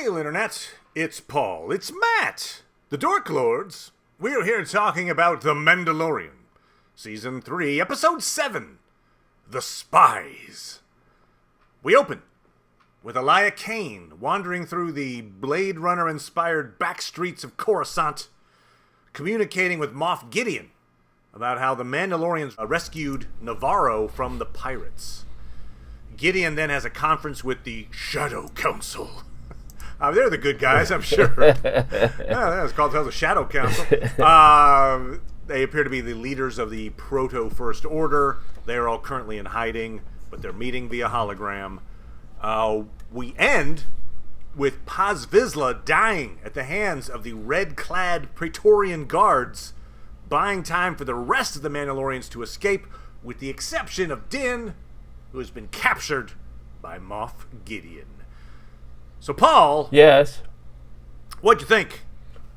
Hail, Internet! It's Paul. It's Matt! The Dork Lords. We are here talking about The Mandalorian. Season 3, Episode 7. The Spies. We open with Elia Kane wandering through the Blade Runner-inspired back streets of Coruscant, communicating with Moff Gideon about how the Mandalorians rescued Navarro from the pirates. Gideon then has a conference with the Shadow Council. They're the good guys, I'm sure. It's called the Shadow Council. They appear to be the leaders of the Proto-First Order. They're all currently in hiding, but they're meeting via hologram. We end with Paz Vizsla dying at the hands of the red-clad Praetorian guards, buying time for the rest of the Mandalorians to escape, with the exception of Din, who has been captured by Moff Gideon. So, Paul. Yes? What'd you think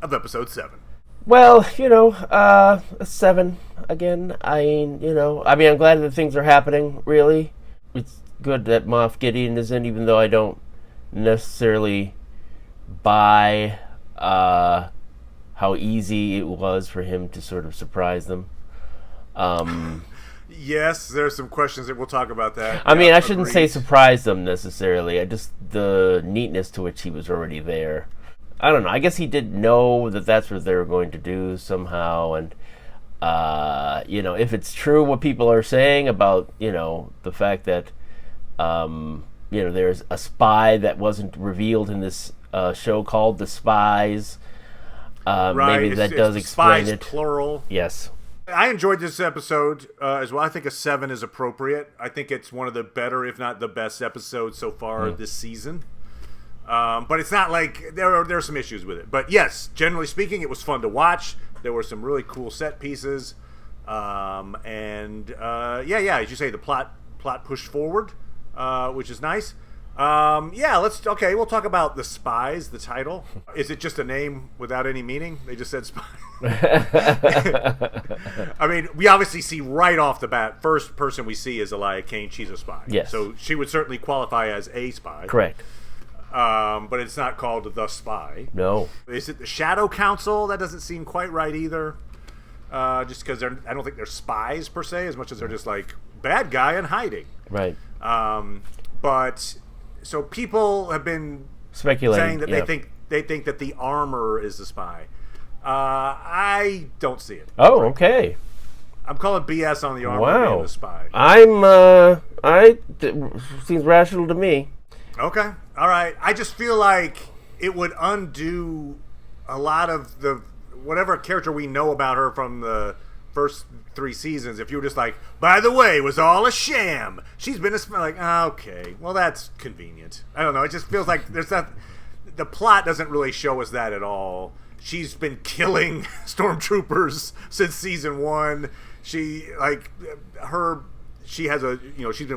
of Episode 7? Well, 7 again. I'm glad that things are happening, really. It's good that Moff Gideon is in, even though I don't necessarily buy how easy it was for him to sort of surprise them. Yes, there's some questions that we'll talk about that. I shouldn't say surprise them necessarily. Just the neatness to which he was already there. I don't know. I guess he did know that that's what they were going to do somehow. And, if it's true what people are saying about, the fact that, there's a spy that wasn't revealed in this show called The Spies. Right. Maybe that does explain spies, it. Plural. Yes. I enjoyed this episode as well. I think a 7 is appropriate. I think it's one of the better, if not the best episodes so far this season. But it's not like there are some issues with it. But yes, generally speaking, it was fun to watch. There were some really cool set pieces. As you say, the plot pushed forward, which is nice. We'll talk about The Spies, the title. Is it just a name without any meaning? They just said spy. We obviously see right off the bat, first person we see is Elia Kane. She's a spy. Yes. So she would certainly qualify as a spy. Correct. But it's not called The Spy. No. Is it the Shadow Council? That doesn't seem quite right either. Just because I don't think they're spies per se, as much as they're just like bad guy in hiding. Right. So people have been speculating saying that they think that the armor is the spy. I don't see it. Oh, okay. I'm calling BS on the armor being the spy. Seems rational to me. Okay. All right. I just feel like it would undo a lot of the whatever character we know about her from the first 3 seasons. If you were just like, by the way, it was all a sham. She's been okay. Well, that's convenient. I don't know. It just feels like the plot doesn't really show us that at all. She's been killing stormtroopers since season 1. She's been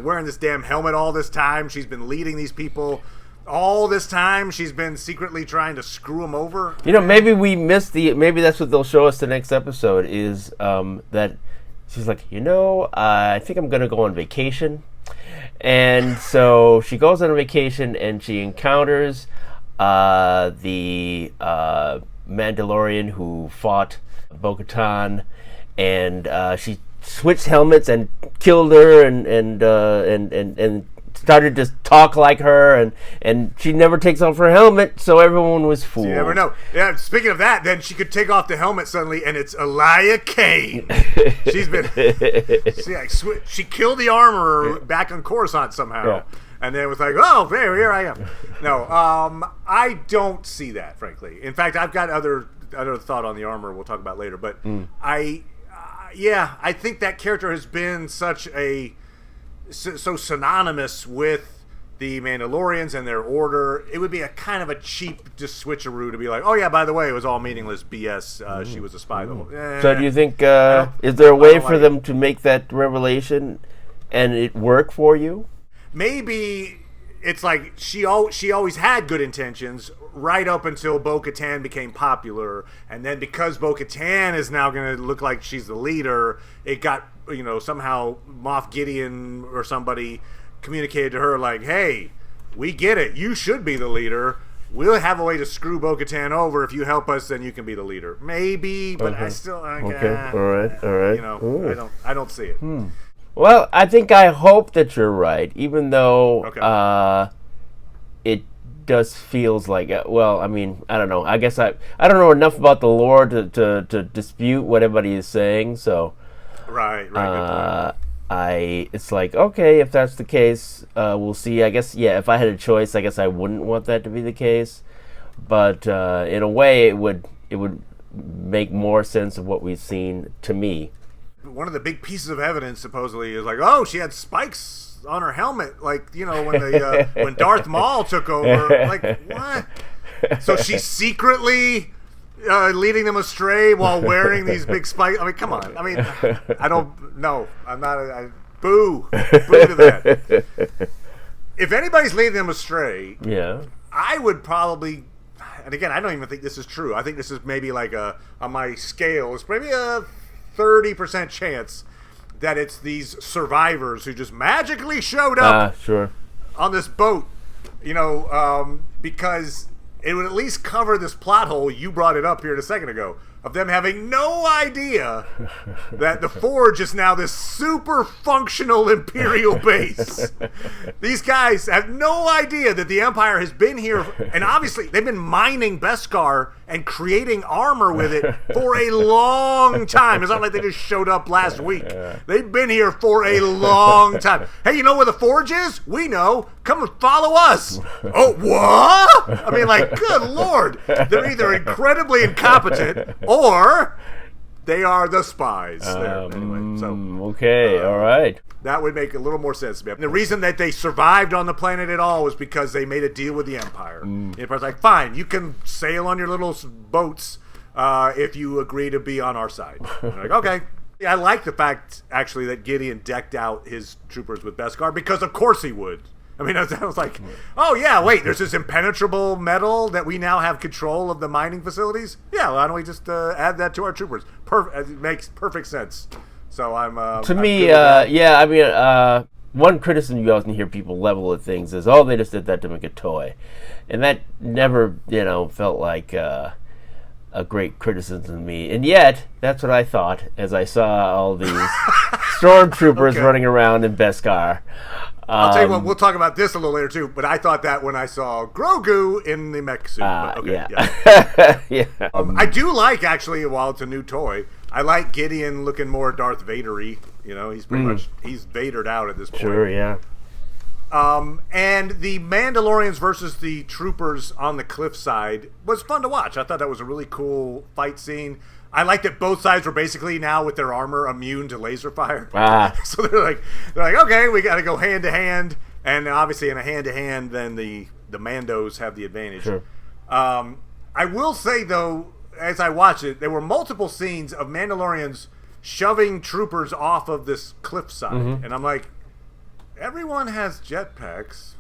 wearing this damn helmet all this time. She's been leading these people all this time. She's been secretly trying to screw them over. Maybe we missed maybe that's what they'll show us the next episode is that she's like, I think I'm going to go on vacation. And so she goes on a vacation and she encounters the Mandalorian who fought Bo-Katan, and she switched helmets and killed her and started to talk like her, and she never takes off her helmet, so everyone was fooled. You never know. Yeah, speaking of that, then she could take off the helmet suddenly, and it's Elia Kane. She killed the armorer back on Coruscant somehow. Yeah. And then it was like, oh, here I am. No, I don't see that, frankly. In fact, I've got other thought on the armor we'll talk about later. But I think that character has been so synonymous with the Mandalorians and their order. It would be a kind of a cheap just switcheroo to be like, oh yeah, by the way, it was all meaningless BS. She was a spy. So do you think is there a way for them to make that revelation and it work for you? Maybe it's like she always had good intentions right up until Bo-Katan became popular, and then because Bo-Katan is now going to look like she's the leader, it got somehow Moff Gideon or somebody communicated to her like, hey, we get it, you should be the leader, we'll have a way to screw Bo-Katan over. If you help us, then you can be the leader. Maybe, but I still Okay. All right. You know, I don't see it. Well, I think I hope that you're right, even though it just feels like well, I mean, I don't know. I guess I don't know enough about the lore to dispute what everybody is saying. So Right. Good point. It's like, okay, if that's the case, we'll see. I guess, yeah, if I had a choice, I guess I wouldn't want that to be the case. But in a way, it would make more sense of what we've seen to me. One of the big pieces of evidence supposedly is like, oh, she had spikes on her helmet, like, you know, when the when Darth Maul took over. Like, what? So she's secretly leading them astray while wearing these big spikes. I mean, come on. I mean, I don't know. I'm not. Boo to that. If anybody's leading them astray, I would probably. And again, I don't even think this is true. I think this is maybe like on my scale, it's maybe a 30% chance that it's these survivors who just magically showed up on this boat, you know, because it would at least cover this plot hole. You brought it up here a second ago of them having no idea that the Forge is now this super functional Imperial base. These guys have no idea that the Empire has been here, and obviously they've been mining Beskar and creating armor with it for a long time. It's not like they just showed up last week. They've been here for a long time. Hey, you know where the Forge is? We know. Come and follow us. Oh, what? I mean, like, good Lord. They're either incredibly incompetent or they are the spies. Anyway, so okay, all right. That would make a little more sense to me. And the reason that they survived on the planet at all was because they made a deal with the Empire. The Empire's like, fine, you can sail on your little boats if you agree to be on our side. They're like, okay. Yeah, I like the fact, actually, that Gideon decked out his troopers with Beskar, because of course he would. I mean, I was like, oh, yeah, wait, there's this impenetrable metal that we now have control of the mining facilities? Yeah, why don't we just add that to our troopers? It makes perfect sense. So I'm to me, I mean, one criticism you often hear people level at things is, oh, they just did that to make a toy. And that never, felt like a great criticism to me. And yet, that's what I thought as I saw all these stormtroopers running around in Beskar. I'll tell you what, we'll talk about this a little later too, but I thought that when I saw Grogu in the mech suit. I do like, actually, while it's a new toy, I like Gideon looking more Darth Vader-y. You know, he's pretty much, he's Vadered out at this point. Sure, yeah. And the Mandalorians versus the troopers on the cliffside was fun to watch. I thought that was a really cool fight scene. I like that both sides were basically now with their armor immune to laser fire. So they're like, okay, we got to go hand to hand, and obviously in a hand to hand, then the Mandos have the advantage. Sure. I will say though, as I watched it, there were multiple scenes of Mandalorians shoving troopers off of this cliffside, and I'm like, everyone has jetpacks.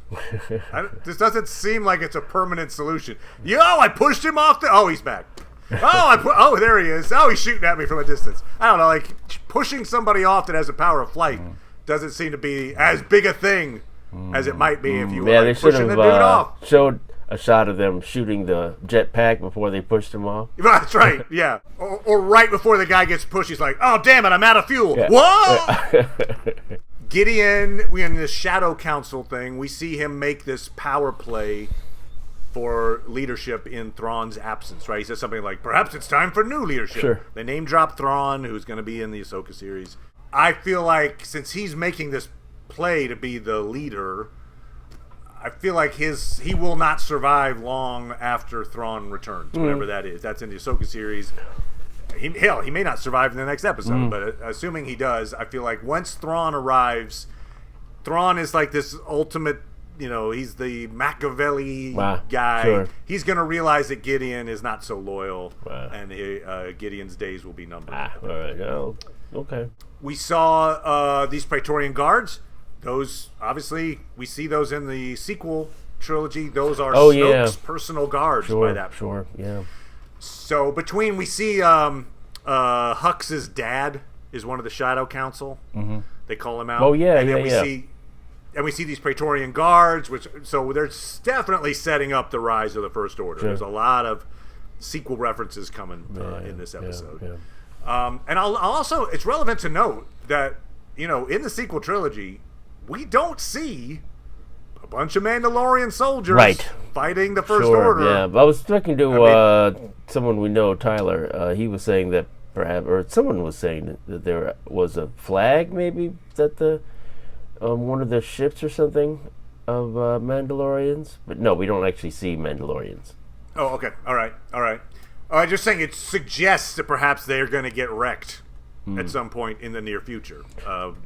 This doesn't seem like it's a permanent solution. I pushed him off oh, he's back. Oh, there he is. Oh, he's shooting at me from a distance. I don't know, like, pushing somebody off that has the power of flight doesn't seem to be as big a thing as it might be if you were like, pushing the dude off. Showed a shot of them shooting the jetpack before they pushed him off. That's right, yeah. Or right before the guy gets pushed, he's like, oh, damn it, I'm out of fuel. Yeah. Whoa! Gideon, in the Shadow Council thing, we see him make this power play for leadership in Thrawn's absence, right? He says something like, perhaps it's time for new leadership. Sure. They name drop Thrawn, who's going to be in the Ahsoka series. I feel like since he's making this play to be the leader, I feel like he will not survive long after Thrawn returns, whatever that is. That's in the Ahsoka series. He may not survive in the next episode, but assuming he does, I feel like once Thrawn arrives, Thrawn is like this ultimate, he's the Machiavelli guy. Sure. He's going to realize that Gideon is not so loyal, and Gideon's days will be numbered. All right. Oh, okay. We saw these Praetorian Guards. Those, obviously, we see those in the sequel trilogy. Those are Snoke's personal guards by that point. Sure, yeah. So we see Hux's dad is one of the Shadow Council. They call him out. Oh, yeah, and then we see and we see these Praetorian guards, so they're definitely setting up the rise of the First Order. Sure. There's a lot of sequel references coming in this episode. And I'll also, it's relevant to note that, in the sequel trilogy, we don't see a bunch of Mandalorian soldiers fighting the First Order. Yeah, but I was talking to someone we know, Tyler. He was saying that perhaps, or someone was saying that there was a flag, maybe, that the one of the ships or something of Mandalorians. But no, we don't actually see Mandalorians. Oh, okay. All right. I'm just saying it suggests that perhaps they're going to get wrecked at some point in the near future.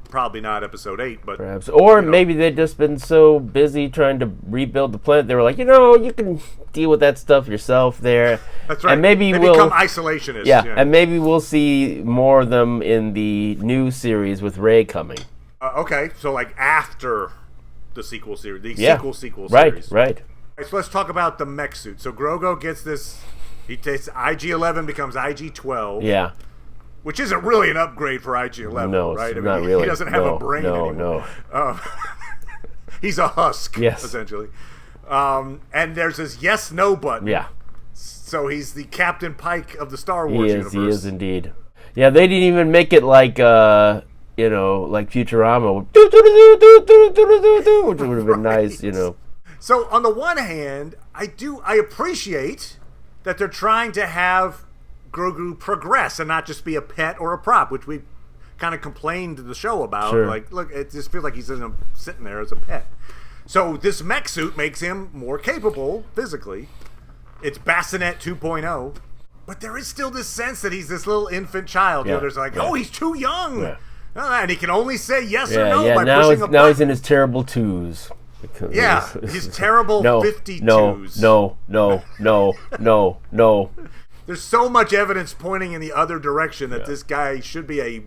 Probably not episode 8, but... Perhaps. Or maybe they've just been so busy trying to rebuild the planet, they were like, you can deal with that stuff yourself there. That's right. And maybe they become isolationists. Yeah, and maybe we'll see more of them in the new series with Rey coming. Okay, so like after the sequel series, sequel series. Right. So let's talk about the mech suit. So Grogu gets this, he takes IG-11, becomes IG-12. Yeah. Which isn't really an upgrade for IG-11, right? Not really. He doesn't have a brain anymore. No. He's a husk, yes. essentially. And there's this yes/no button. Yeah. So he's the Captain Pike of the Star Wars universe. He is indeed. Yeah, they didn't even make it like, like Futurama, which would have been nice, So on the one hand, I appreciate that they're trying to have Grogu progress and not just be a pet or a prop, which we kind of complained to the show about. Sure. Like, look, it just feels like he's sitting there as a pet. So this mech suit makes him more capable physically. It's Bassinet 2.0, but there is still this sense that he's this little infant child. Yeah. There's like, he's too young. Yeah. And he can only say yes or no by pushing a button. Now he's in his terrible twos. His terrible 52s. No. There's so much evidence pointing in the other direction that this guy should be a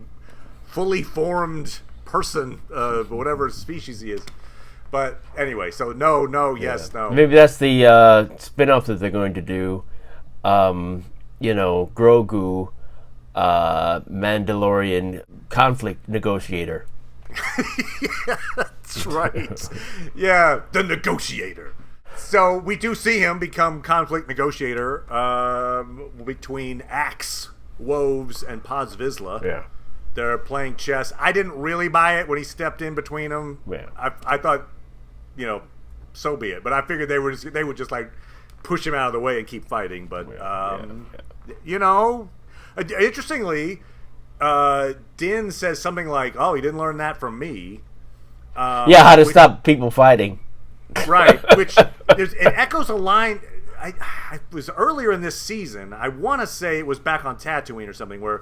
fully formed person of whatever species he is. But anyway, so no, yes, no. Maybe that's the spin-off that they're going to do. Grogu, Mandalorian conflict negotiator. Yeah, that's right. Yeah, the negotiator. So we do see him become conflict negotiator between Axe, Woves, and Paz Vizsla. Yeah. They're playing chess. I didn't really buy it when he stepped in between them. Yeah. I thought, so be it. But I figured they would just like push him out of the way and keep fighting. But interestingly, Din says something like, "Oh, he didn't learn that from me." How to stop people fighting. Right, which it echoes a line. I was earlier in this season. I want to say it was back on Tatooine or something, where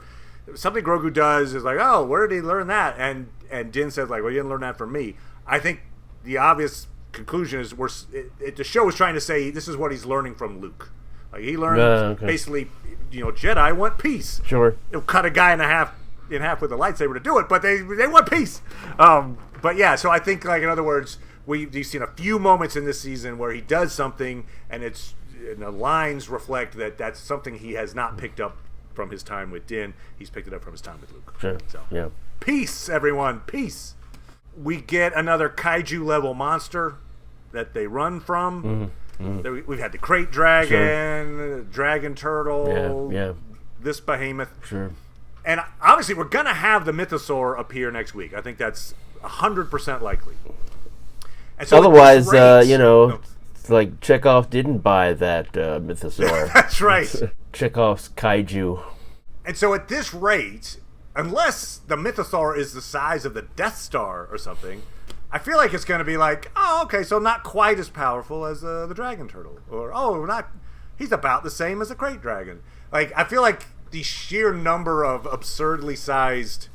something Grogu does is like, "Oh, where did he learn that?" And Din says like, "Well, you didn't learn that from me." I think the obvious conclusion is the show is trying to say this is what he's learning from Luke. Like he learned basically, Jedi want peace. Sure, it'll cut a guy in half with a lightsaber to do it, but they want peace. But yeah, so I think like in other words. We've seen a few moments in this season where he does something, and the lines reflect that that's something he has not picked up from his time with Din. He's picked it up from his time with Luke. Sure. So, yeah. Peace, everyone. Peace. We get another kaiju-level monster that they run from. Mm-hmm. We've had the Crate Dragon, Dragon Turtle, this behemoth. Sure. And obviously, we're going to have the Mythosaur appear next week. I think that's 100% likely. So otherwise, like Chekhov didn't buy that Mythosaur. That's right. Chekhov's kaiju. And so at this rate, unless the Mythosaur is the size of the Death Star or something, I feel like it's going to be like, oh, okay, so not quite as powerful as the Dragon Turtle. Or, he's about the same as the Crate Dragon. Like, I feel like the sheer number of absurdly sized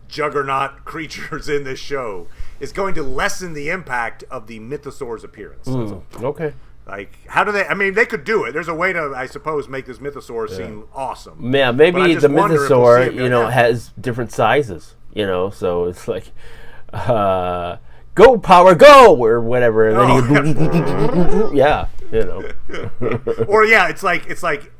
juggernaut creatures in this show is going to lessen the impact of the Mythosaur's appearance. Okay. Like, how do they... I mean, they could do it. There's a way to, I suppose, make this Mythosaur seem awesome. Yeah, maybe the Mythosaur, has different sizes, so it's like, go, power, go! Or whatever. And then you know. Or yeah, it's like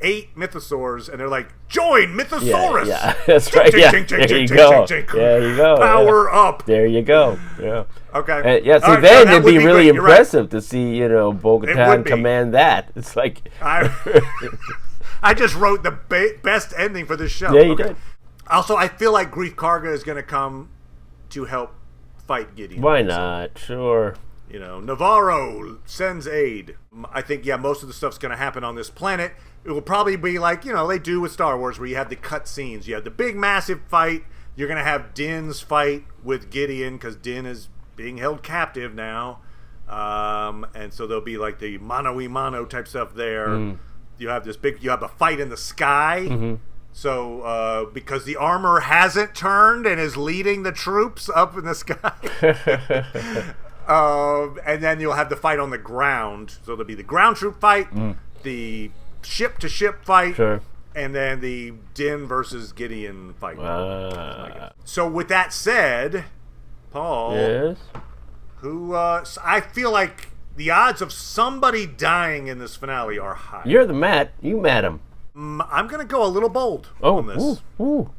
8 mythosaurs, and they're like, join Mythosaurus. Yeah, that's right. Yeah, there you go. There you go. Power up. There you go. Yeah. Okay. Yeah. See, All right, then that it'd would be really great. You're impressive to see, you know, Bo-Katan would be. command that. It's like I just wrote the best ending for this show. Yeah, you did. Also, I feel like Grief Karga is going to come to help fight Gideon. Why not? Sure. You know, Navarro sends aid. I think, yeah, most of the stuff's going to happen on this planet. It will probably be like, you know, they do with Star Wars, where you have the cut scenes. You have the big, massive fight. You're going to have Din's fight with Gideon, because Din is being held captive now. And so there'll be like the mano-y-mano type stuff there. You have a fight in the sky. So, because the armor hasn't turned and is leading the troops up in the sky. And then you'll have the fight on the ground. So there'll be the ground troop fight, the ship-to-ship fight, and then the Din versus Gideon fight. So with that said, Paul, yes? who I feel like the odds of somebody dying in this finale are high. You're the Matt. You met him. I'm going to go a little bold on this. Ooh.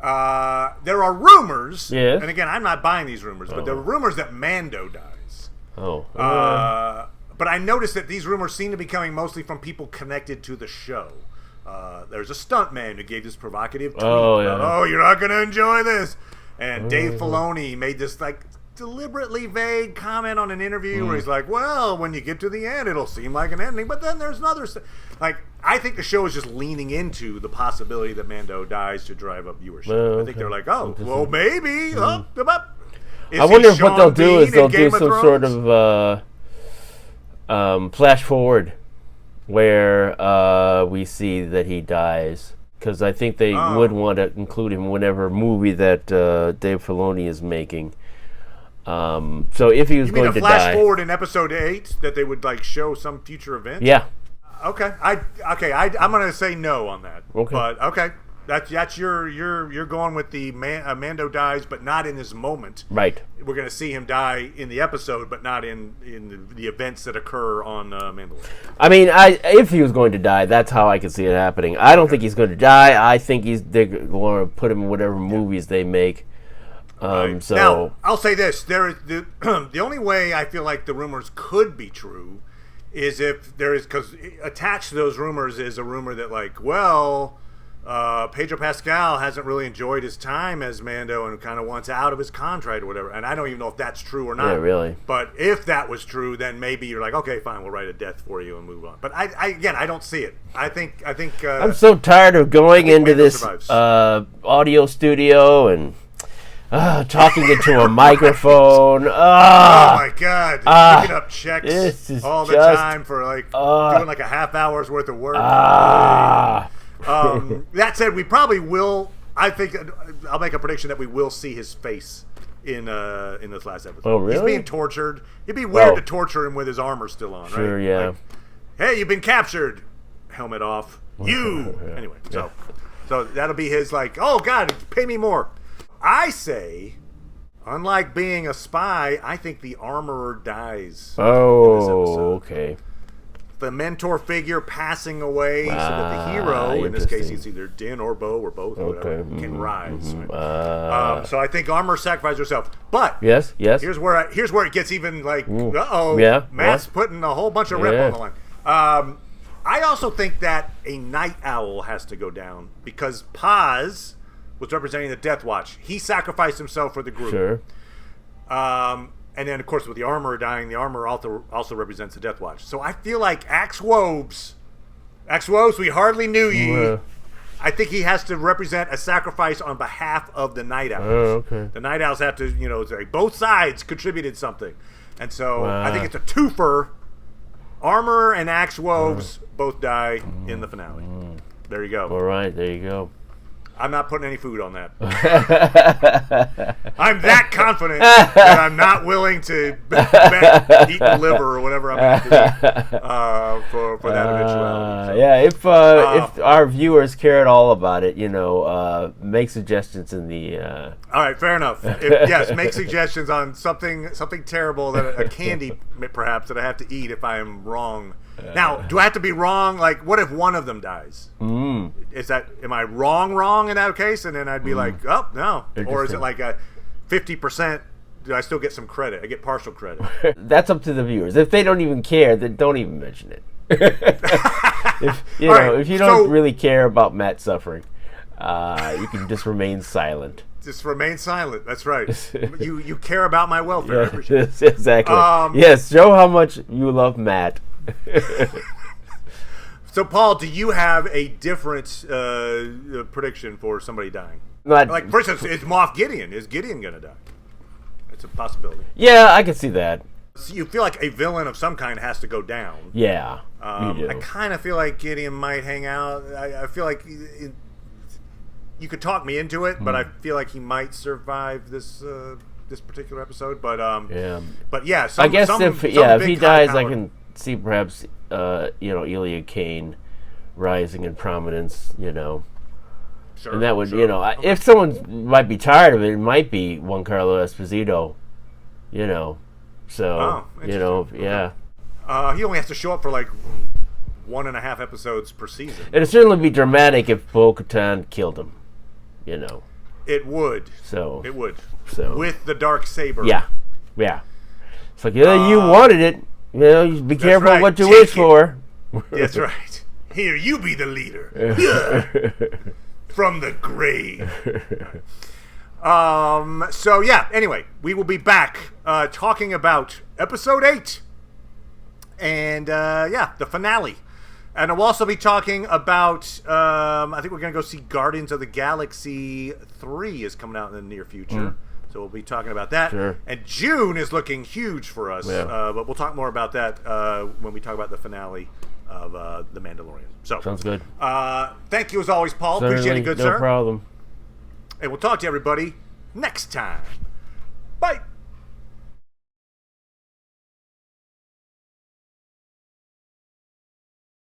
There are rumors, yes? and again, I'm not buying these rumors, but there are rumors that Mando dies. But I noticed that these rumors seem to be coming mostly from people connected to the show. There's a stuntman who gave this provocative tweet about, you're not going to enjoy this. And Dave Filoni made this like deliberately vague comment on an interview where he's like, well, when you get to the end, it'll seem like an ending, but then there's another like, I think the show is just leaning into the possibility that Mando dies to drive up viewership. I think they're like, well, maybe. I wonder if what they'll do is they'll do some sort of flash forward where we see that he dies, because I think they would want to include him in whatever movie that Dave Filoni is making. So if he was going to die, flash forward in episode 8 that they would like show some future event. Yeah. Okay. I'm gonna say no on that. Okay. But okay, that's you're going with the Mando dies, but not in this moment. Right. We're gonna see him die in the episode, but not in the events that occur on Mandalorian. I mean, if he was going to die, that's how I could see it happening. I don't think he's going to die. I think they're going to put him in whatever movies they make. So now, I'll say this: the only way I feel like the rumors could be true is if there is, because attached to those rumors is a rumor that like, well, Pedro Pascal hasn't really enjoyed his time as Mando and kind of wants out of his contract or whatever. And I don't even know if that's true or not. Yeah, really. But if that was true, then maybe you're like, okay, fine, we'll write a death for you and move on. But I don't see it. I think. I'm so tired of going into this audio studio and talking into a microphone. Oh my God! Picking up checks all the time for like doing like a half hour's worth of work. That said, we probably will. I think I'll make a prediction that we will see his face in this last episode. Oh, really? He's being tortured. It'd be weird to torture him with his armor still on, sure, right? Yeah. Like, hey, you've been captured. Helmet off. Anyway, so that'll be his like. Oh God, pay me more. I say, unlike being a spy, I think the armorer dies. In this episode. Okay. The mentor figure passing away so that the hero, in this case, it's either Din or Bo or both, or whatever, can rise. Right? So I think armor sacrifices herself. But yes. Here's where it gets even like, Matt's putting a whole bunch of rep on the line. I also think that a night owl has to go down because Paz was representing the Death Watch. He sacrificed himself for the group. Sure. And then, of course, with the armor dying, the armor also represents the Death Watch. So I feel like Axe Woves, we hardly knew ye. I think he has to represent a sacrifice on behalf of the Night Owls. Okay. The Night Owls have to, say both sides contributed something. And so I think it's a twofer. Armor and Axe Woves both die in the finale. There you go. All right, there you go. I'm not putting any food on that. I'm that confident that I'm not willing to eat the liver or whatever I'm going to eat for that eventuality. So. Yeah, if our viewers care at all about it, make suggestions in the. All right, fair enough. Yes, make suggestions on something terrible, that a candy perhaps that I have to eat if I am wrong. Now, do I have to be wrong? Like, what if one of them dies? Am I wrong in that case? And then I'd be like, oh, no. Or is it like a 50%? Do I still get some credit? I get partial credit. That's up to the viewers. If they don't even care, then don't even mention it. If you don't really care about Matt suffering, you can just remain silent. Just remain silent. That's right. You care about my welfare. Yes, exactly. Yes, show how much you love Matt. So, Paul, do you have a different prediction for somebody dying? Like, for instance, is Moff Gideon? Is Gideon going to die? It's a possibility. Yeah, I can see that. So you feel like a villain of some kind has to go down. Yeah, you do. I kind of feel like Gideon might hang out. I feel like you could talk me into it, but I feel like he might survive this particular episode. But But yeah, I guess if he dies, I can see perhaps Elia Kane rising in prominence. Sure, and that would if someone might be tired of it, it might be Giancarlo Esposito. So yeah. He only has to show up for like 1.5 episodes per season. It'd certainly be dramatic if Bo-Katan killed him. It would. So it would. So with the dark saber. Yeah. It's like you wanted it. You be careful right. what you wish for. That's right. Here, you be the leader. From the grave. So yeah. Anyway, we will be back talking about episode 8, and the finale. And we'll also be talking about, I think we're going to go see Guardians of the Galaxy 3 is coming out in the near future. So we'll be talking about that. Sure. And June is looking huge for us. Yeah. But we'll talk more about that when we talk about the finale of The Mandalorian. So sounds good. Thank you as always, Paul. Certainly, appreciate it, good sir. No problem. And we'll talk to everybody next time. Bye.